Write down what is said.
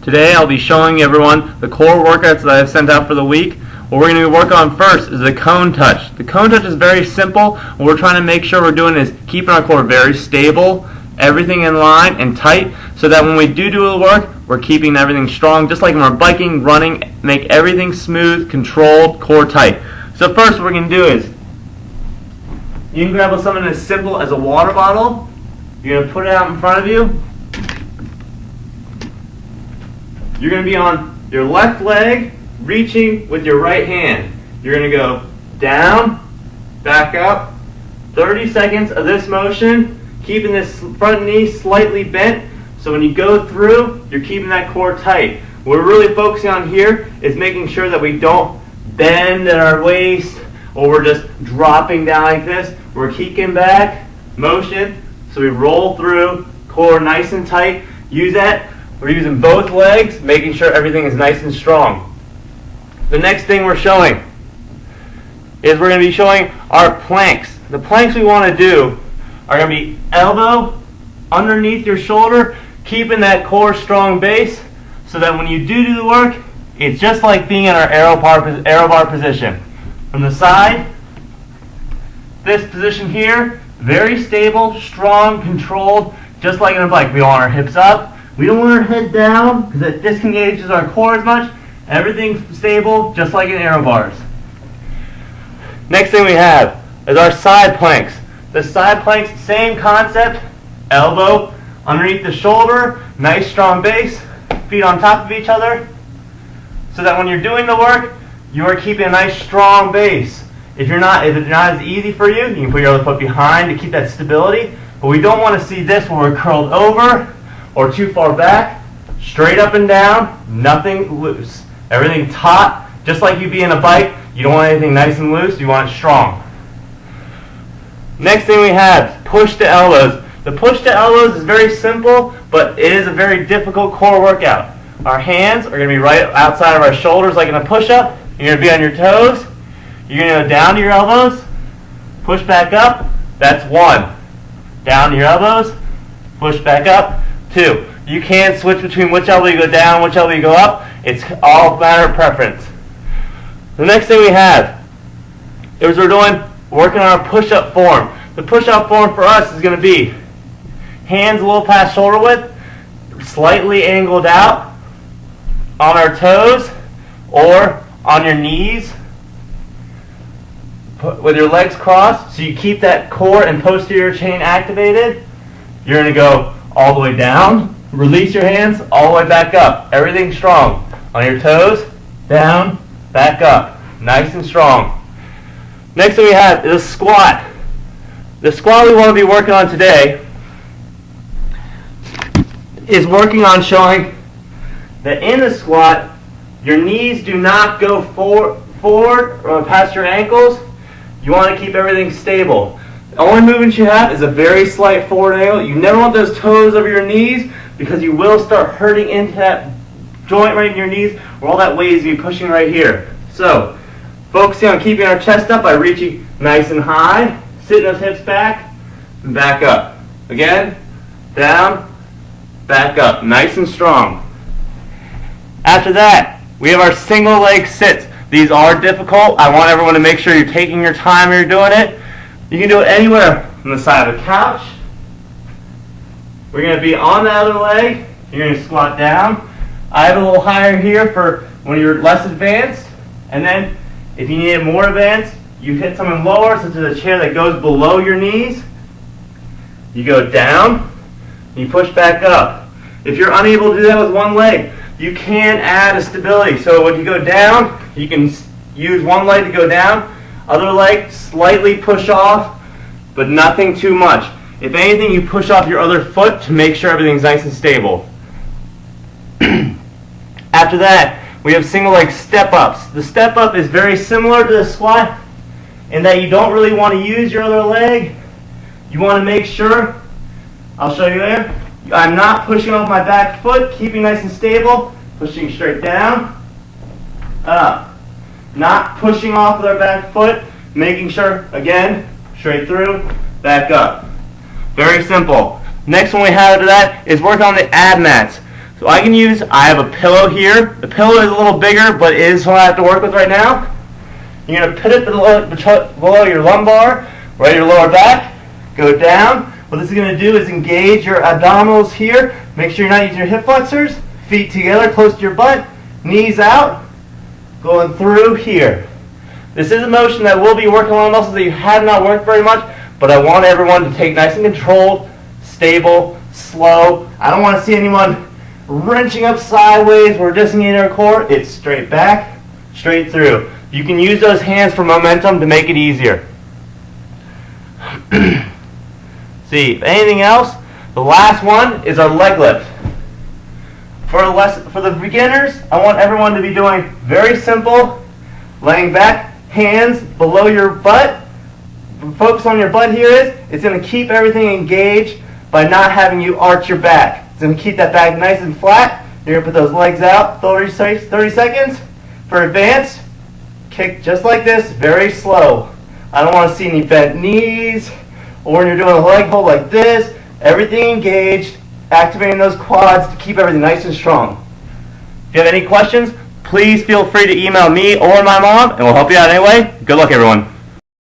Today I'll be showing everyone the core workouts that I've sent out for the week. What we're going to work on first is the cone touch. The cone touch is very simple. What we're trying to make sure we're doing is keeping our core very stable, everything in line and tight, so that when we do the work, we're keeping everything strong, just like when we're biking, running, make everything smooth, controlled, core tight. So first what we're going to do is, you can grab something as simple as a water bottle. You're going to put it out in front of you. You're going to be on your left leg, reaching with your right hand. You're going to go down, back up, 30 seconds of this motion, keeping this front knee slightly bent, so when you go through, you're keeping that core tight. What we're really focusing on here is making sure that we don't bend at our waist, or we're just dropping down like this. We're kicking back, motion, so we roll through, core nice and tight. Use that. We're using both legs, making sure everything is nice and strong. The next thing we're showing is we're going to be showing our planks. The planks we want to do are going to be elbow underneath your shoulder, keeping that core strong base, so that when you do the work, it's just like being in our arrow bar position. From the side, this position here, very stable, strong, controlled, just like in a bike. We want our hips up. We don't want our head down because it disengages our core as much. Everything's stable, just like in arrow bars. Next thing we have is our side planks. The side planks, same concept. Elbow underneath the shoulder, nice strong base, feet on top of each other, so that when you're doing the work, you are keeping a nice strong base. If it's not as easy for you, you can put your other foot behind to keep that stability. But we don't want to see this where we're curled over or too far back. Straight up and down, nothing loose. Everything taut, just like you'd be in a bike. You don't want anything nice and loose, you want it strong. Next thing we have, push to elbows. The push to elbows is very simple, but it is a very difficult core workout. Our hands are going to be right outside of our shoulders like in a push-up. You're going to be on your toes. You're going to go down to your elbows, push back up. That's 1. Down to your elbows, push back up. 2. You can switch between which elbow you go down, which elbow you go up. It's all a matter of preference. The next thing we have is working on our push-up form. The push-up form for us is going to be hands a little past shoulder width, slightly angled out on our toes or on your knees with your legs crossed, so you keep that core and posterior chain activated. You're going to go all the way down, release your hands, all the way back up. Everything strong. On your toes, down, back up. Nice and strong. Next thing we have is a squat. The squat we want to be working on today is working on showing that in the squat, your knees do not go forward or past your ankles. You want to keep everything stable. The only movement you have is a very slight forward angle. You never want those toes over your knees because you will start hurting into that joint right in your knees where all that weight is going to be pushing right here. So, focusing on keeping our chest up by reaching nice and high, sitting those hips back, and back up. Again, down, back up. Nice and strong. After that, we have our single leg sits. These are difficult. I want everyone to make sure you're taking your time when you're doing it. You can do it anywhere on the side of a couch. We're going to be on the other leg. You're going to squat down. I have a little higher here for when you're less advanced. And then if you need it more advanced, you hit something lower, such as a chair that goes below your knees. You go down. You push back up. If you're unable to do that with one leg, you can add a stability. So when you go down, you can use one leg to go down, other leg slightly push off, but nothing too much. If anything, you push off your other foot to make sure everything's nice and stable. After that, we have single leg step-ups. The step-up is very similar to the squat in that you don't really want to use your other leg. You want to make sure, I'll show you there, I'm not pushing off my back foot, keeping nice and stable, pushing straight down, up. Not pushing off with our back foot, making sure, again, straight through, back up. Very simple. Next one we have after that is work on the ab mats. So I have a pillow here. The pillow is a little bigger, but it is what I have to work with right now. You're going to put it below your lumbar, right your lower back, go down. What this is going to do is engage your abdominals here. Make sure you're not using your hip flexors. Feet together, close to your butt, knees out, going through here. This is a motion that will be working on muscles that you have not worked very much, but I want everyone to take nice and controlled, stable, slow. I don't want to see anyone wrenching up sideways. We're just in our core. It's straight back, straight through. You can use those hands for momentum to make it easier. See, if anything else, the last one is our leg lift. For the beginners, I want everyone to be doing very simple, laying back, hands below your butt. The focus on your butt here is, it's going to keep everything engaged by not having you arch your back. It's going to keep that back nice and flat. You're going to put those legs out 30 seconds. For advanced, kick just like this, very slow. I don't want to see any bent knees, or when you're doing a leg hold like this, everything engaged, activating those quads to keep everything nice and strong. If you have any questions, please feel free to email me or my mom, and we'll help you out anyway. Good luck, everyone.